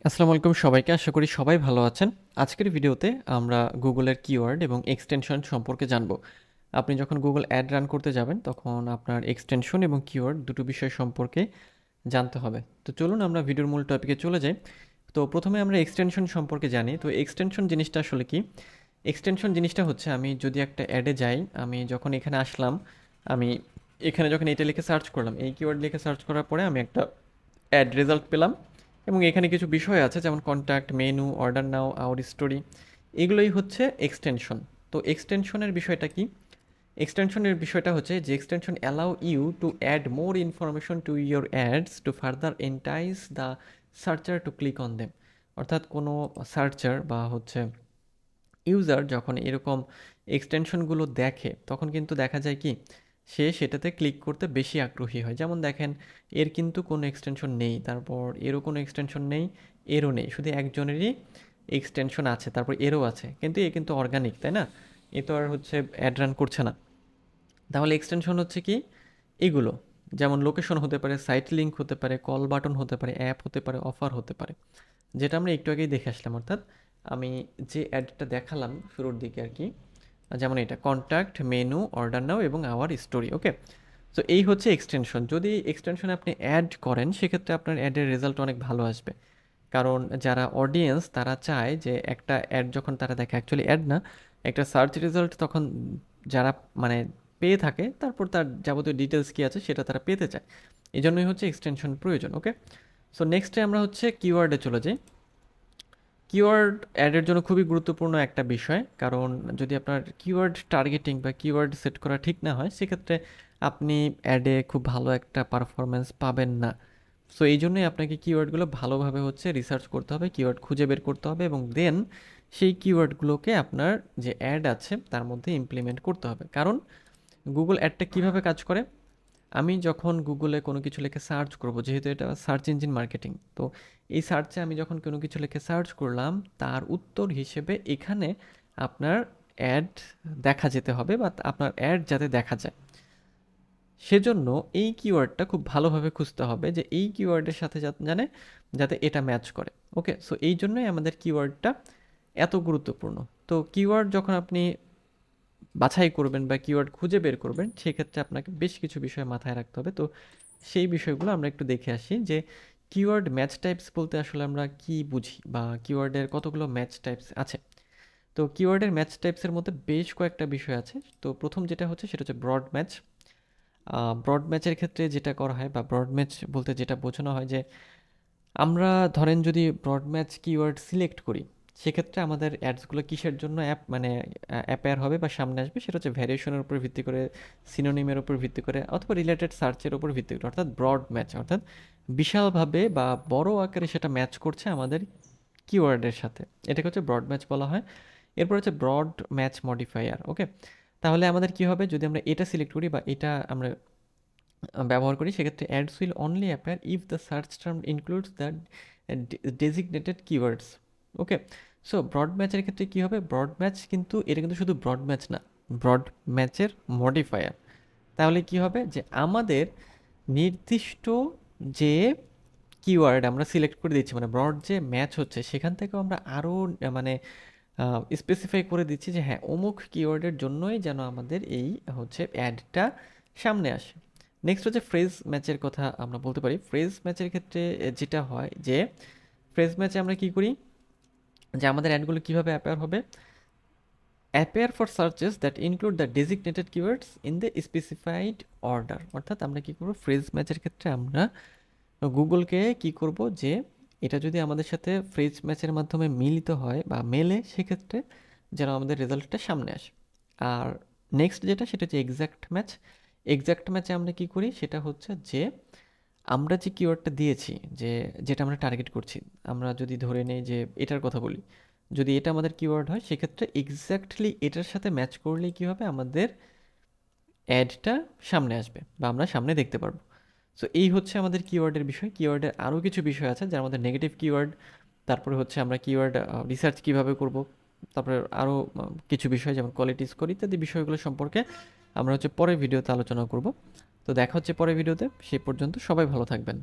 আসসালামু আলাইকুম সবাইকে, আশা করি সবাই ভালো আছেন। আজকের ভিডিওতে আমরা গুগলের কিওয়ার্ড এবং এক্সটেনশন সম্পর্কে জানব। আপনি যখন গুগল অ্যাড রান করতে যাবেন তখন আপনার এক্সটেনশন এবং কিওয়ার্ড দুটো বিষয় সম্পর্কে জানতে হবে। তো চলুন আমরা ভিডিওর মূল টপিকে চলে যাই। তো প্রথমে আমরা এক্সটেনশন সম্পর্কে জানি। তো এক্সটেনশন জিনিসটা আসলে কি? এক্সটেনশন জিনিসটা হচ্ছে, আমি যদি একটা অ্যাডে যাই, আমি যখন এখানে আসলাম, আমি এখানে যখন এটা লিখে সার্চ করলাম, এই কিওয়ার্ড লিখে সার্চ করার পরে আমি একটা অ্যাড রেজাল্ট পেলাম এবং এখানে কিছু বিষয় আছে যেমন কন্ট্যাক্ট, মেনু, অর্ডার নাও, আওয়ার স্টোরি। এগুলোই হচ্ছে এক্সটেনশন। তো এক্সটেনশনের বিষয়টা কি? এক্সটেনশনের বিষয়টা হচ্ছে যে extension allow you to add more information to your ads to further entice the searcher to click on them. অর্থাৎ কোনো সার্চার বা হচ্ছে ইউজার যখন এরকম এক্সটেনশনগুলো দেখে তখন কিন্তু দেখা যায় কি, সে সেটাতে ক্লিক করতে বেশি আগ্রহী হয়। যেমন দেখেন, এর কিন্তু কোনো এক্সটেনশন নেই, তারপর এরও কোনো এক্সটেনশন নেই, এরও নেই, শুধু একজনেরই এক্সটেনশন আছে, তারপর এরও আছে, কিন্তু এ কিন্তু অর্গানিক, তাই না? এ তো আর হচ্ছে অ্যাড রান করছে না। তাহলে এক্সটেনশন হচ্ছে কি? এগুলো যেমন লোকেশন হতে পারে, সাইট লিঙ্ক হতে পারে, কল বাটন হতে পারে, অ্যাপ হতে পারে, অফার হতে পারে, যেটা আমরা একটু আগেই দেখে আসলাম। অর্থাৎ আমি যে অ্যাডটা দেখালাম শুরুর দিকে আর কি, যেমন এটা কন্ট্যাক্ট, মেনু, অর্ডার নাও এবং আওয়ার স্টোরি। ওকে, সো এই হচ্ছে এক্সটেনশন। যদি এক্সটেনশন আপনি অ্যাড করেন সেক্ষেত্রে আপনার অ্যাডের রেজাল্ট অনেক ভালো আসবে। কারণ যারা অডিয়েন্স তারা চায় যে একটা অ্যাড যখন তারা দেখে, অ্যাকচুয়ালি অ্যাড না, একটা সার্চ রেজাল্ট তখন যারা মানে পেয়ে থাকে, তারপর তার যাবতীয় ডিটেলস কী আছে সেটা তারা পেতে চায়। এই জন্যই হচ্ছে এক্সটেনশন প্রয়োজন। ওকে, সো নেক্সটে আমরা হচ্ছে কিওয়ার্ডে চলে যাই। কিওয়ার্ড অ্যাডের জন্য খুবই গুরুত্বপূর্ণ একটা বিষয়, কারণ যদি আপনার কিওয়ার্ড টার্গেটিং বা কিওয়ার্ড সেট করা ঠিক না হয় সেক্ষেত্রে আপনি অ্যাডে খুব ভালো একটা পারফরমেন্স পাবেন না। সো এই জন্যই আপনাকে কিওয়ার্ডগুলো ভালোভাবে হচ্ছে রিসার্চ করতে হবে, কিওয়ার্ড খুঁজে বের করতে হবে এবং দেন সেই কিওয়ার্ডগুলোকে আপনার যে অ্যাড আছে তার মধ্যে ইমপ্লিমেন্ট করতে হবে। কারণ গুগল অ্যাডটা কীভাবে কাজ করে? আমি যখন গুগলে কোনো কিছু লিখে সার্চ করব, যেহেতু এটা সার্চ ইঞ্জিন মার্কেটিং, তো এই সার্চে আমি যখন কোনো কিছু লিখে সার্চ করলাম তার উত্তর হিসেবে এখানে আপনার অ্যাড দেখা যেতে হবে বা আপনার অ্যাড যাতে দেখা যায়, সেজন্য এই কিওয়ার্ডটা খুব ভালোভাবে খুঁজতে হবে যে এই কিওয়ার্ডের সাথে জানে যাতে এটা ম্যাচ করে। ওকে, সো এই জন্যই আমাদের কিওয়ার্ডটা এত গুরুত্বপূর্ণ। তো কিওয়ার্ড যখন আপনি বাছাই করবেন বা কিওয়ার্ড খুঁজে বের করবেন সেক্ষেত্রে আপনাকে বেশ কিছু বিষয় মাথায় রাখতে হবে। তো সেই বিষয়গুলো আমরা একটু দেখে আসি যে কিওয়ার্ড ম্যাচ টাইপস বলতে আসলে আমরা কি বুঝি বা কিওয়ার্ডের কতগুলো ম্যাচ টাইপস আছে। তো কিওয়ার্ডের ম্যাচ টাইপসের মধ্যে বেশ কয়েকটা বিষয় আছে। তো প্রথম যেটা হচ্ছে সেটা হচ্ছে ব্রড ম্যাচ। ব্রড ম্যাচের ক্ষেত্রে যেটা করা হয় বা ব্রড ম্যাচ বলতে যেটা বোঝানো হয় যে আমরা ধরেন যদি ব্রড ম্যাচ কিওয়ার্ড সিলেক্ট করি সেক্ষেত্রে আমাদের অ্যাডসগুলো কিসের জন্য অ্যাপেয়ার হবে বা সামনে আসবে, সেটা হচ্ছে ভ্যারিয়েশনের উপর ভিত্তি করে, সিনোনিমের উপর ভিত্তি করে অথবা রিলেটেড সার্চের উপর ভিত্তি করে। অর্থাৎ ব্রড ম্যাচ অর্থাৎ বিশালভাবে বা বড় আকারে সেটা ম্যাচ করছে আমাদের কিওয়ার্ডের সাথে, এটাকে হচ্ছে ব্রড ম্যাচ বলা হয়। এরপর হচ্ছে ব্রড ম্যাচ মডিফায়ার। ওকে, তাহলে আমাদের কি হবে যদি আমরা এটা সিলেক্ট করি বা এটা আমরা ব্যবহার করি, সেক্ষেত্রে ads will only appear if the search term includes the designated keywords. Okay, so broad ম্যাচের ক্ষেত্রে কী হবে? ব্রড ম্যাচ কিন্তু এটা কিন্তু শুধু ব্রড ম্যাচ না, ব্রড ম্যাচের মডিফায়ার। তাহলে কি হবে যে আমাদের নির্দিষ্ট যে কিওয়ার্ড আমরা সিলেক্ট করে দিচ্ছি, মানে ব্রড যে ম্যাচ হচ্ছে সেখান থেকেও আমরা আরও মানে স্পেসিফাই করে দিচ্ছি যে হ্যাঁ অমুক কিওয়ার্ডের জন্যই যেন আমাদের এই হচ্ছে অ্যাডটা সামনে আসে। নেক্সট হচ্ছে ফ্রেজ ম্যাচের কথা আমরা বলতে পারি। ফ্রেজ ম্যাচের ক্ষেত্রে যেটা হয় যে ফ্রেজ ম্যাচে আমরা কি করি যে আমাদের অ্যাডগুলো কীভাবে অ্যাপেয়ার হবে? Appear for searches that include the designated keywords in the specified order. অর্থাৎ আমরা কী করবো ফ্রেজ ম্যাচের ক্ষেত্রে? আমরা গুগলকে কি করব যে এটা যদি আমাদের সাথে ফ্রেজ ম্যাচের মাধ্যমে মিলিত হয় বা মেলে সেক্ষেত্রে যেন আমাদের রেজাল্টটা সামনে আসে। আর নেক্সট যেটা সেটা হচ্ছে এক্স্যাক্ট ম্যাচ। এক্স্যাক্ট ম্যাচে আমরা কি করি সেটা হচ্ছে যে আমরা যে কিওয়ার্ডটা দিয়েছি, যেটা আমরা টার্গেট করছি, আমরা যদি ধরে নেই যে এটার কথা বলি, যদি এটা আমাদের কিওয়ার্ড হয় সেক্ষেত্রে এক্স্যাক্টলি এটার সাথে ম্যাচ করলেই কী হবে, আমাদের অ্যাডটা সামনে আসবে বা আমরা সামনে দেখতে পারবো। সো এই হচ্ছে আমাদের কিওয়ার্ডের বিষয়। কিওয়ার্ডের আরও কিছু বিষয় আছে যার মধ্যে নেগেটিভ কিওয়ার্ড, তারপরে হচ্ছে আমরা কিওয়ার্ড রিসার্চ কীভাবে করব, তারপরে আরও কিছু বিষয় যেমন কোয়ালিটি স্কোর ইত্যাদি বিষয়গুলো সম্পর্কে আমরা হচ্ছে পরের ভিডিওতে আলোচনা করব। তো দেখা হচ্ছে পরের ভিডিওতে, সেই পর্যন্ত সবাই ভালো থাকবেন।